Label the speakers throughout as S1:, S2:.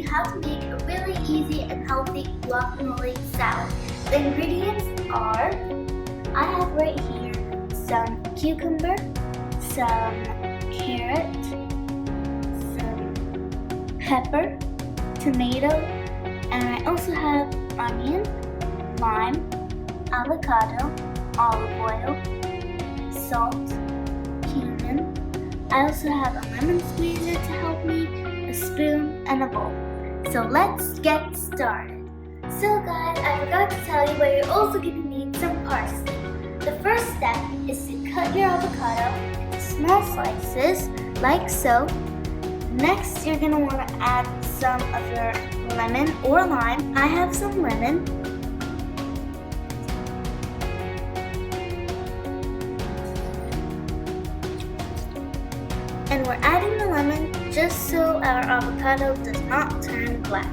S1: how to make a really easy and healthy guacamole salad. The ingredients are, I have right here some cucumber, some carrot, some pepper, tomato, and I also have onion, lime, avocado, olive oil, salt, cumin. I also have a lemon squeezer to help me, a spoon, and a bowl. So let's get started. So guys, I forgot to tell you, but you're also going to need some parsley. The first step is to cut your avocado into small slices, like so. Next, you're going to want to add some of your lemon or lime. I have some lemon. And we're adding the lemon just so our avocado does not turn black.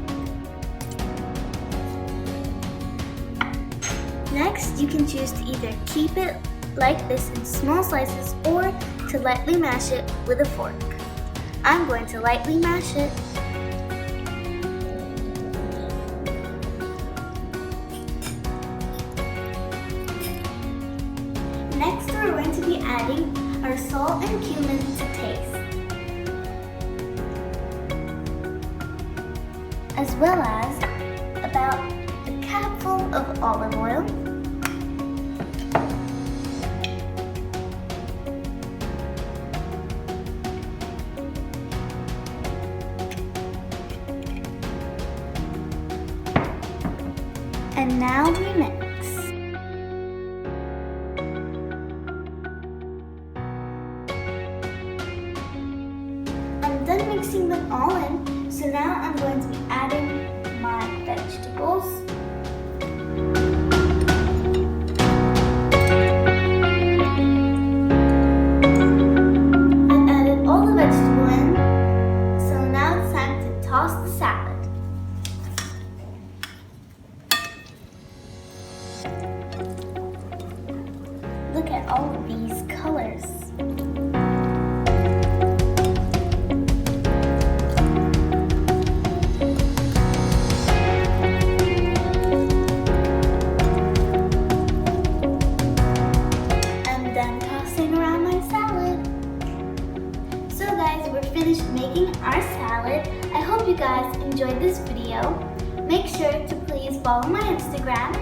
S1: Next, you can choose to either keep it like this in small slices or to lightly mash it with a fork. I'm going to lightly mash it. Next, we're going to be adding our salt and cumin to taste, as well as about a cupful of olive oil, and now we mix. I'm done mixing them all in, so now I'm going to be adding my vegetables. I've added all the vegetable in, so now it's time to toss the salad. Look at all of these colors. Around my salad. So guys, we're finished making our salad. I hope you guys enjoyed this video. Make sure to please follow my Instagram,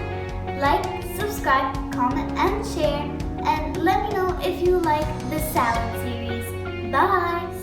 S1: like, subscribe, comment, and share, and let me know if you like this salad series. Bye!